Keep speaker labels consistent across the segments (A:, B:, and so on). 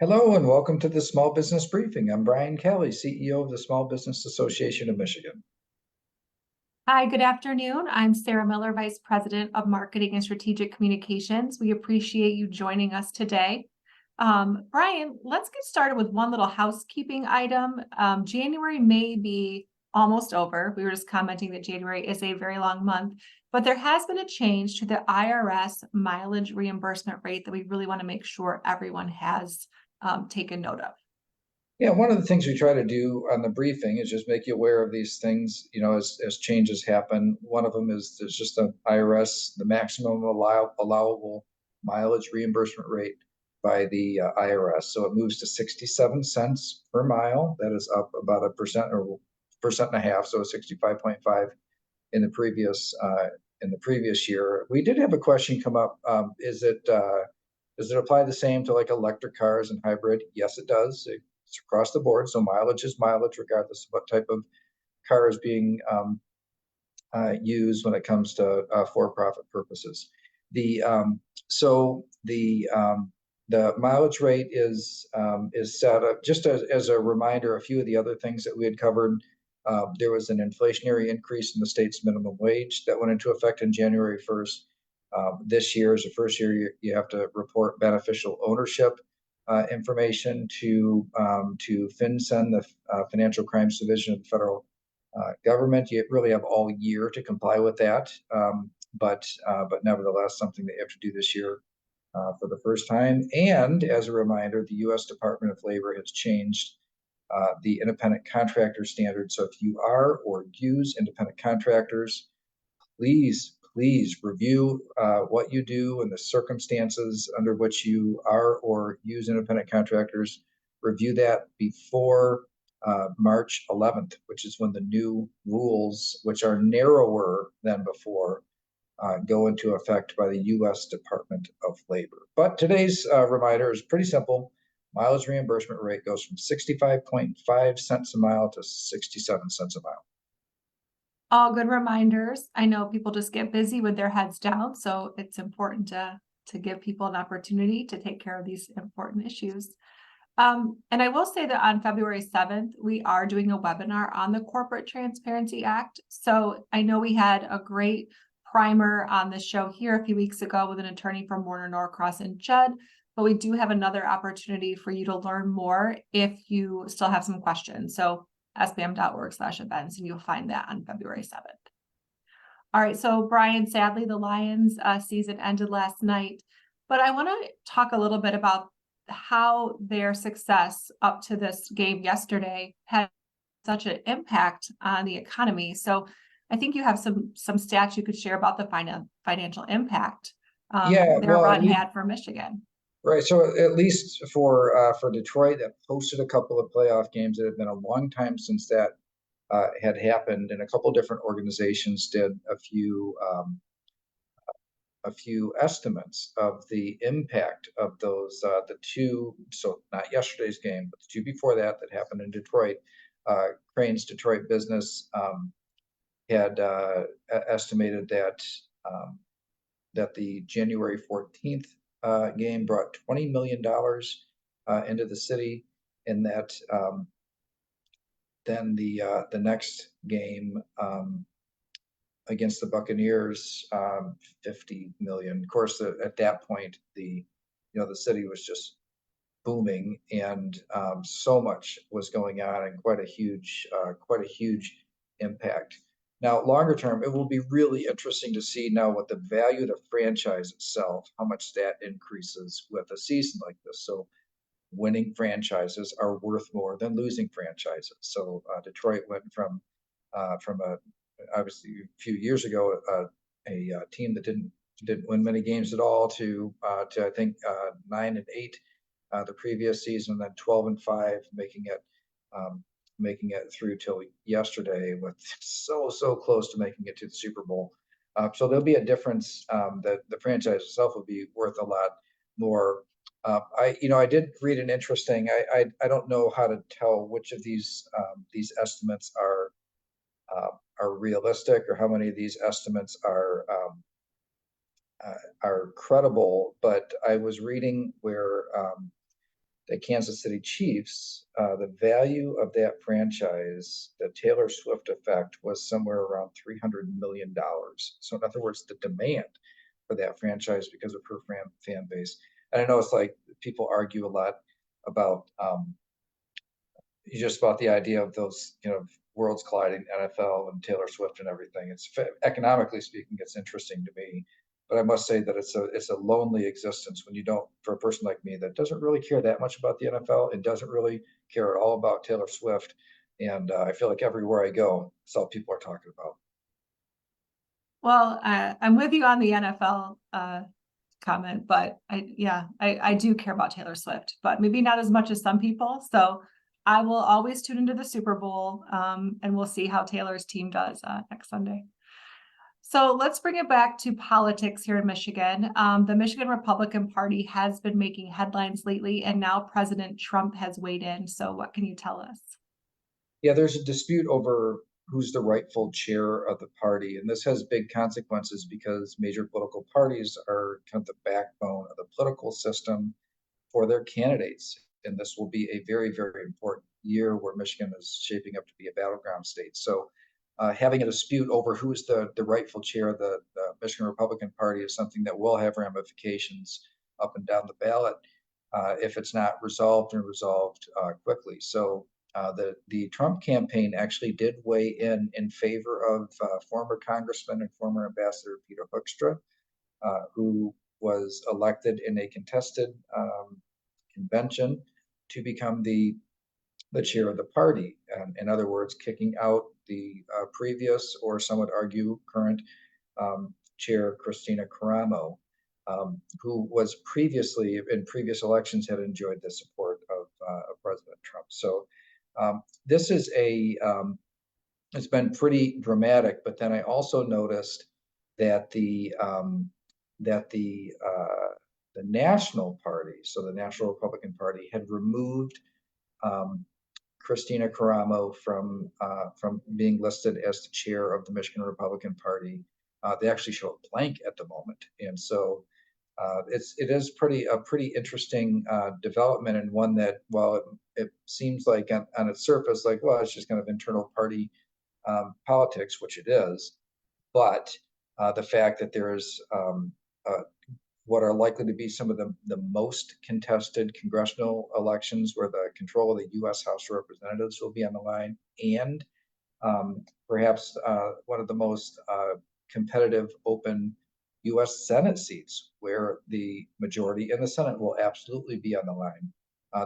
A: Hello and welcome to the Small Business Briefing. I'm Brian Kelly, CEO of the Small Business Association of Michigan.
B: Hi, good afternoon. I'm Sarah Miller, Vice President of Marketing and Strategic Communications. We appreciate you joining us today. Brian, let's get started with one little housekeeping item. January may be almost over. We were just commenting that January is a very long month, but there has been a change to the IRS mileage reimbursement rate that we really want to make sure everyone has taken note of.
A: Yeah, one of the things we try to do on the briefing is just make you aware of these things, as changes happen. One of them is there's just the IRS, the maximum allowable mileage reimbursement rate by the IRS. So it moves to 67 cents per mile. That is up about 1% or 1.5%, so 65.5 in the previous year. We did have a question come up. Does it apply the same to like electric cars and hybrid? Yes, it does. It's across the board. So mileage is mileage, regardless of what type of car is being used when it comes to for-profit purposes. The mileage rate is set up just as a reminder. A few of the other things that we had covered. There was an inflationary increase in the state's minimum wage that went into effect on January 1st. This year is the first year you have to report beneficial ownership information to FinCEN, the Financial Crimes Division of the federal government. You really have all year to comply with that, but nevertheless, something that you have to do this year for the first time. And as a reminder, the U.S. Department of Labor has changed the independent contractor standard. So if you are or use independent contractors, please review what you do and the circumstances under which you are or use independent contractors. Review that before March 11th, which is when the new rules, which are narrower than before, go into effect by the U.S. Department of Labor. But today's reminder is pretty simple. Mileage reimbursement rate goes from 65.5 cents a mile to 67 cents a mile.
B: All good reminders. I know people just get busy with their heads down, so it's important to give people an opportunity to take care of these important issues. And I will say that on February 7th, we are doing a webinar on the Corporate Transparency Act. So I know we had a great primer on the show here a few weeks ago with an attorney from Warner Norcross and Judd, but we do have another opportunity for you to learn more if you still have some questions. So sbm.org/events, and you'll find that on February 7th. All right, so Brian, sadly, the Lions season ended last night, but I want to talk a little bit about how their success up to this game yesterday had such an impact on the economy. So I think you have some stats you could share about the financial impact their run had for Michigan.
A: Right. So at least for Detroit, that hosted a couple of playoff games. It had been a long time since that had happened, and a couple of different organizations did a few estimates of the impact of those the two. So not yesterday's game, but the two before that happened in Detroit. Crane's Detroit business had estimated that the January 14th game brought $20 million into the city, and that then the next game against the Buccaneers, 50 million. Of course, at that point, the city was just booming, and so much was going on, and quite a huge impact. Now, longer term, it will be really interesting to see now what the value of the franchise itself, how much that increases with a season like this. So winning franchises are worth more than losing franchises. So Detroit went from obviously a few years ago, a team that didn't win many games at all to I think 9-8 the previous season, then 12-5, making it through till yesterday, with so close to making it to the Super Bowl. So there'll be a difference. That the franchise itself will be worth a lot more. I did read an interesting. I don't know how to tell which of these estimates are realistic, or how many of these estimates are credible. But I was reading where the Kansas City Chiefs, the value of that franchise, the Taylor Swift effect, was somewhere around $300 million. So, in other words, the demand for that franchise because of her fan base. And I know it's like people argue a lot about just about the idea of those, worlds colliding, NFL and Taylor Swift and everything. It's economically speaking, it's interesting to me, but I must say that it's a lonely existence when you don't, for a person like me that doesn't really care that much about the NFL and doesn't really care at all about Taylor Swift. And I feel like everywhere I go, it's all people are talking about.
B: Well, I'm with you on the NFL comment, but I do care about Taylor Swift, but maybe not as much as some people. So I will always tune into the Super Bowl, and we'll see how Taylor's team does next Sunday. So let's bring it back to politics here in Michigan. The Michigan Republican Party has been making headlines lately, and now President Trump has weighed in. So what can you tell us?
A: Yeah, there's a dispute over who's the rightful chair of the party, and this has big consequences because major political parties are kind of the backbone of the political system for their candidates. And this will be a very, very important year where Michigan is shaping up to be a battleground state. So, having a dispute over who is the rightful chair of the Michigan Republican Party is something that will have ramifications up and down the ballot if it's not resolved and resolved quickly. So, the Trump campaign actually did weigh in favor of former Congressman and former Ambassador Peter Hoekstra, who was elected in a contested convention to become the chair of the party. In other words, kicking out the previous, or some would argue current, chair, Christina Caramo, who was previously, in previous elections, had enjoyed the support of President Trump. So this is it's been pretty dramatic. But then I also noticed that the National Party, so the National Republican Party, had removed um, Christina Caramo from being listed as the chair of the Michigan Republican Party. They actually show it blank at the moment, and so it is a pretty interesting development, and one that, while it seems like on its surface, like, well, it's just kind of internal party politics, which it is, but the fact that there is uh, what are likely to be some of the most contested congressional elections, where the control of the U.S. House of Representatives will be on the line, and perhaps one of the most competitive open U.S. Senate seats, where the majority in the Senate will absolutely be on the line.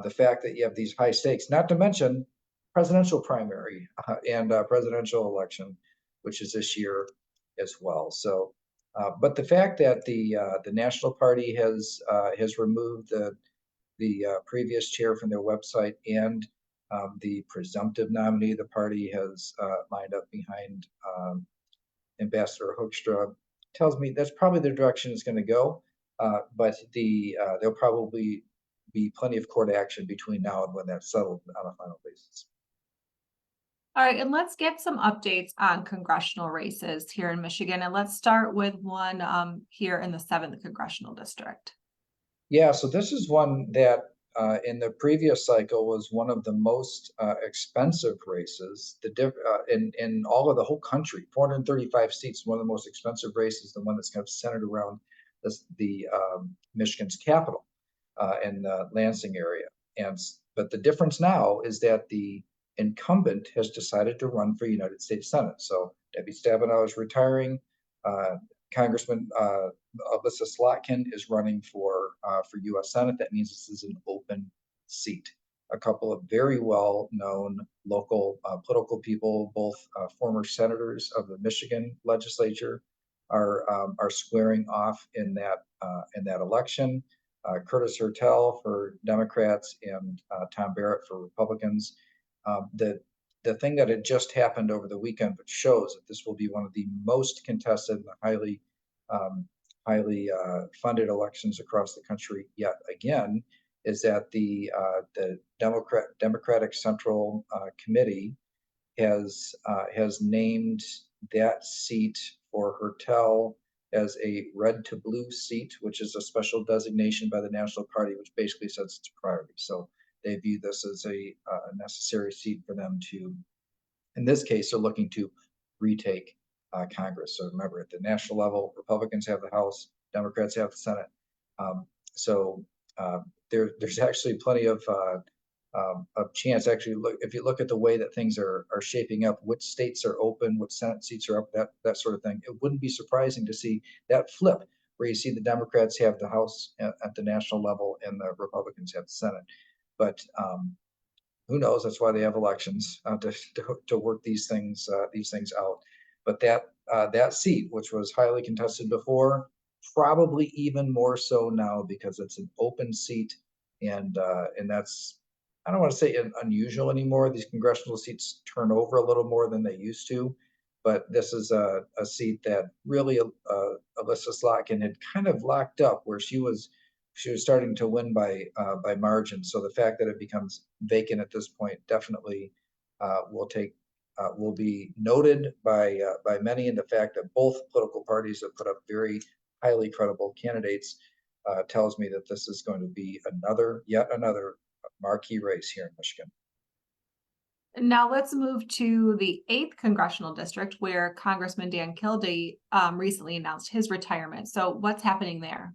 A: The fact that you have these high stakes, not to mention presidential primary and presidential election, which is this year as well. So, but the fact that the National Party has removed the previous chair from their website, and the presumptive nominee of the party has lined up behind Ambassador Hoekstra tells me that's probably the direction it's going to go. But there'll probably be plenty of court action between now and when that's settled on a final basis.
B: All right, and let's get some updates on congressional races here in Michigan. And let's start with one here in the 7th Congressional District.
A: Yeah, so this is one that in the previous cycle was one of the most expensive races. In all of the whole country, 435 seats, one of the most expensive races, the one that's kind of centered around the Michigan's capital in the Lansing area. But the difference now is that the incumbent has decided to run for United States Senate. So Debbie Stabenow is retiring. Congressman Alyssa Slotkin is running for U.S. Senate. That means this is an open seat. A couple of very well-known local political people, both former senators of the Michigan legislature, are squaring off in that election. Curtis Hertel for Democrats and Tom Barrett for Republicans. The thing that had just happened over the weekend, which shows that this will be one of the most contested and highly funded elections across the country yet again, is that the Democratic Central Committee has named that seat for Hertel as a red to blue seat, which is a special designation by the National Party, which basically says it's a priority. So they view this as a necessary seat for them to, in this case, they're looking to retake Congress. So remember, at the national level, Republicans have the House, Democrats have the Senate. Um, so there's actually plenty of chance. Actually, look, if you look at the way that things are shaping up, which states are open, which Senate seats are up, that sort of thing. It wouldn't be surprising to see that flip, where you see the Democrats have the House at the national level and the Republicans have the Senate. But who knows? That's why they have elections to work these things out. But that seat, which was highly contested before, probably even more so now because it's an open seat, and that's, I don't want to say unusual anymore. These congressional seats turn over a little more than they used to, but this is a seat that really Alyssa Slotkin had kind of locked up, where she was starting to win by margin. So the fact that it becomes vacant at this point definitely will be noted by many, and the fact that both political parties have put up very highly credible candidates tells me that this is going to be yet another marquee race here in Michigan.
B: Now let's move to the 8th congressional district where Congressman Dan Kildee recently announced his retirement. So what's happening there?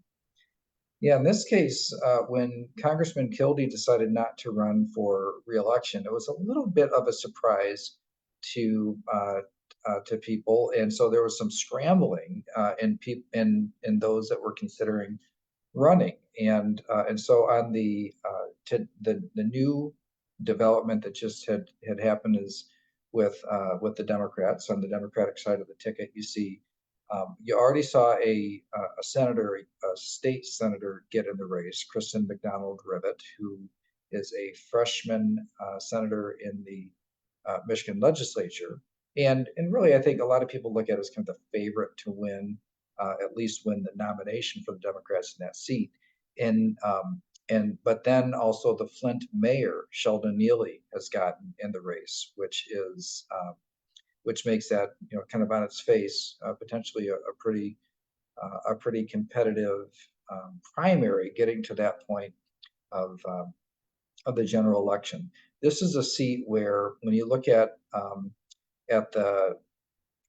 A: Yeah, in this case, when Congressman Kildee decided not to run for reelection, it was a little bit of a surprise to people, and so there was some scrambling in those that were considering running, and so on the new development that just had happened is with the Democrats. On the Democratic side of the ticket, you already saw a senator, a state senator, get in the race, Kristen McDonald Rivet, who is a freshman senator in the Michigan legislature. And really, I think a lot of people look at it as kind of the favorite to win, at least win the nomination for the Democrats in that seat. But then also the Flint mayor, Sheldon Neely, has gotten in the race, which makes that, kind of on its face, potentially a pretty competitive primary, getting to that point of the general election. This is a seat where, when you look at the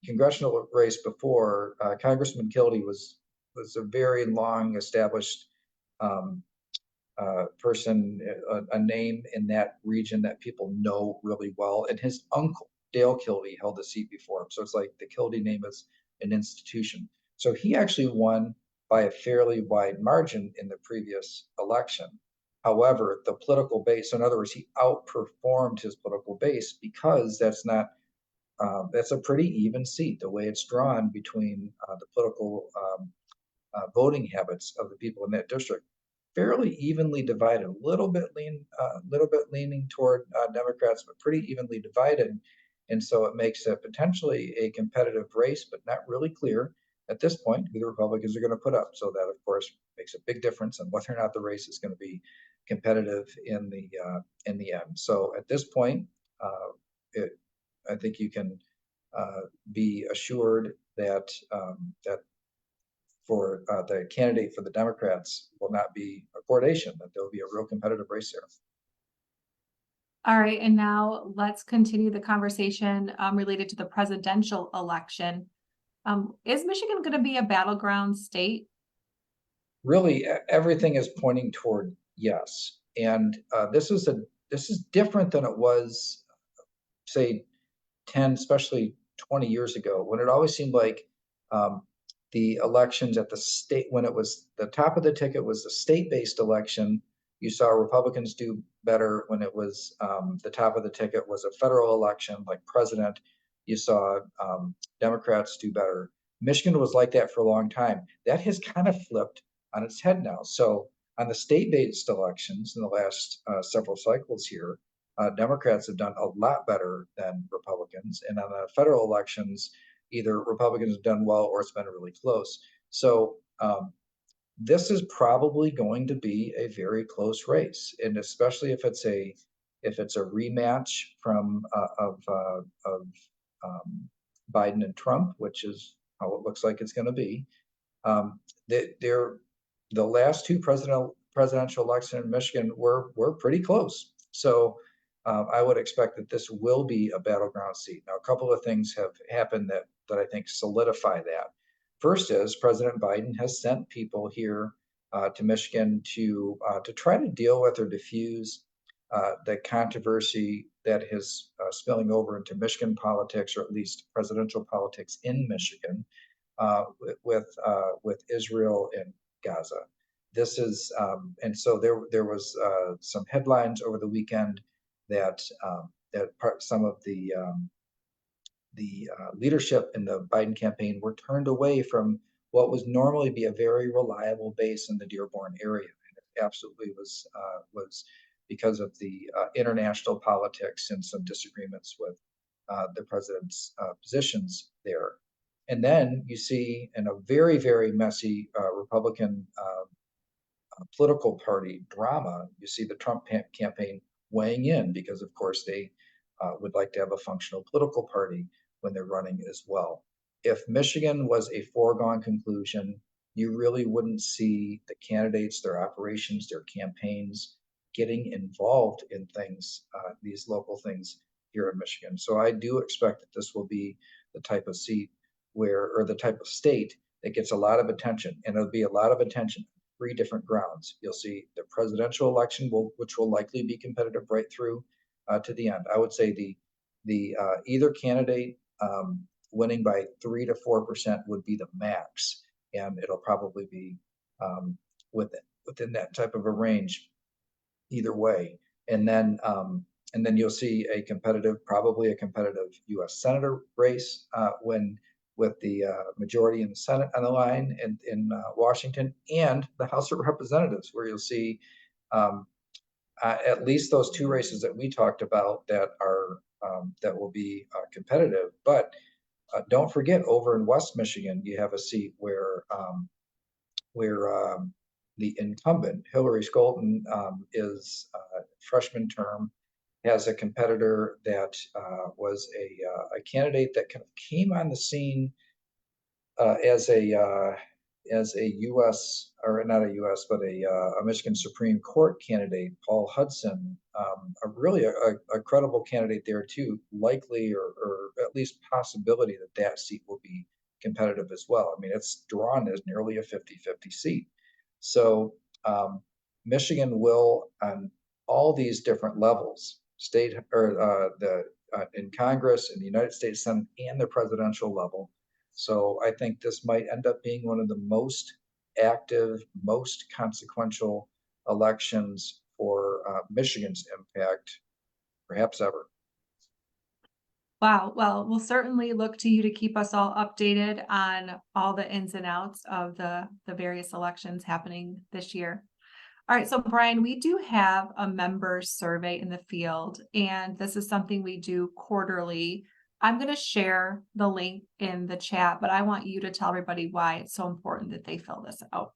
A: congressional race before, Congressman Kildee was a very long established um, person, a name in that region that people know really well. And his uncle, Dale Kildee, held the seat before him. So it's like the Kildee name is an institution. So he actually won by a fairly wide margin in the previous election. However, the political base, so in other words, he outperformed his political base because that's a pretty even seat, the way it's drawn between the political voting habits of the people in that district, fairly evenly divided, little bit leaning toward Democrats, but pretty evenly divided. And so it makes it potentially a competitive race, but not really clear at this point who the Republicans are going to put up. So that, of course, makes a big difference on whether or not the race is going to be competitive in the end. So at this point, I think you can be assured that for the candidate for the Democrats will not be a coordination, that there'll be a real competitive race there.
B: All right, and now let's continue the conversation related to the presidential election. Is Michigan going to be a battleground state?
A: Really, everything is pointing toward yes, and this is different than it was, say, 10, especially 20 years ago, when it always seemed like um, the elections at the state, when it was the top of the ticket was the state-based election, you saw Republicans do better. When it was the top of the ticket was a federal election like president, you saw Democrats do better. Michigan was like that for a long time. That has kind of flipped on its head now. So on the state-based elections in the last several cycles here, Democrats have done a lot better than Republicans. And on the federal elections, either Republicans have done well or it's been really close. So this is probably going to be a very close race, and especially if it's a rematch from of Biden and Trump, which is how it looks like it's going to be. They're the last two presidential elections in Michigan were pretty close. So I would expect that this will be a battleground seat. Now, a couple of things have happened that I think solidify that. First is President Biden has sent people here to Michigan to try to deal with or diffuse the controversy that is spilling over into Michigan politics, or at least presidential politics in Michigan, with Israel and Gaza. This is and so there was some headlines over the weekend that some of the leadership in the Biden campaign were turned away from what was normally be a very reliable base in the Dearborn area. And it absolutely was because of the international politics and some disagreements with the president's positions there. And then you see in a very, very messy Republican political party drama, you see the Trump campaign weighing in because, of course, they would like to have a functional political party when they're running as well. If Michigan was a foregone conclusion, you really wouldn't see the candidates, their operations, their campaigns getting involved in things, these local things here in Michigan. So I do expect that this will be the type of seat or the type of state that gets a lot of attention, and it'll be a lot of attention three different grounds. You'll see the presidential election, which will likely be competitive right through to the end. I would say the either candidate winning by 3 to 4% would be the max, and it'll probably be within that type of a range either way. And then you'll see probably a competitive U.S. Senator race with the majority in the Senate on the line in Washington, and the House of Representatives, where you'll see at least those two races that we talked about that will be competitive. But don't forget, over in West Michigan, you have a seat where the incumbent Hillary Scholten is freshman term, has a competitor that was a candidate that kind of came on the scene as a U.S. or not a U.S. but a Michigan Supreme Court candidate, Paul Hudson, a credible candidate there too, likely or at least possibility that seat will be competitive as well. I mean, it's drawn as nearly a 50-50 seat. So Michigan will, on all these different levels, state or in Congress, in the United States Senate, and the presidential level. So I think this might end up being one of the most active, most consequential elections for Michigan's impact, perhaps ever.
B: Wow. Well, we'll certainly look to you to keep us all updated on all the ins and outs of the various elections happening this year. All right, so Brian, we do have a member survey in the field, and this is something we do quarterly. I'm going to share the link in the chat, but I want you to tell everybody why it's so important that they fill this out.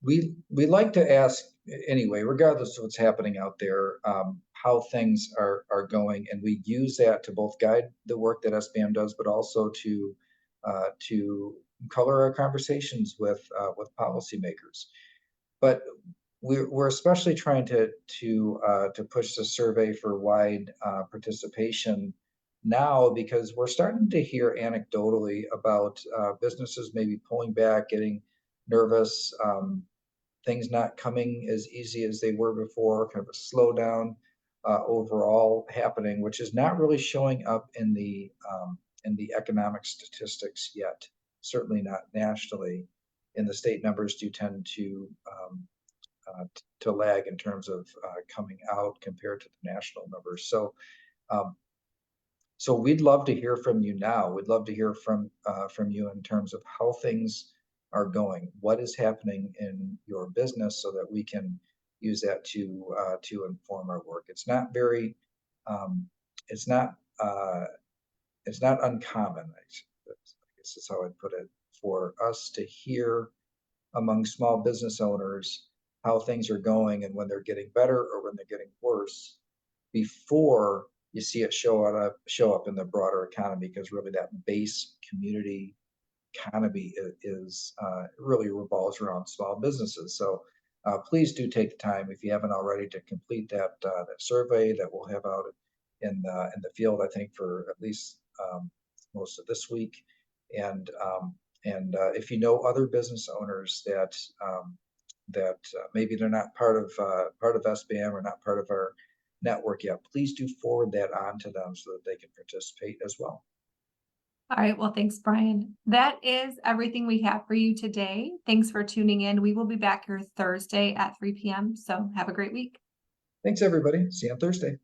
A: We like to ask anyway, regardless of what's happening out there, how things are going, and we use that to both guide the work that SBAM does, but also to color our conversations with policymakers. But we're especially trying to push the survey for wide participation now, because we're starting to hear anecdotally about businesses maybe pulling back, getting nervous, things not coming as easy as they were before, kind of a slowdown overall happening, which is not really showing up in the economic statistics yet. Certainly not nationally, and the state numbers do tend to lag in terms of coming out compared to the national numbers. So we'd love to hear from you now. We'd love to hear from you in terms of how things are going, what is happening in your business, so that we can use that to inform our work. It's not very, it's not uncommon, I guess is how I'd put it, for us to hear among small business owners how things are going and when they're getting better or when they're getting worse before you see it show up in the broader economy, because really that base community economy is really revolves around small businesses. So please do take the time, if you haven't already, to complete that survey that we'll have out in the field, I think, for at least most of this week. And if you know other business owners that maybe they're not part of SBAM or not part of our network yet, please do forward that on to them so that they can participate as well.
B: All right, well, thanks, Brian. That is everything we have for you today. Thanks for tuning in. We will be back here Thursday at 3 p.m. So have a great week.
A: Thanks, everybody. See you on Thursday.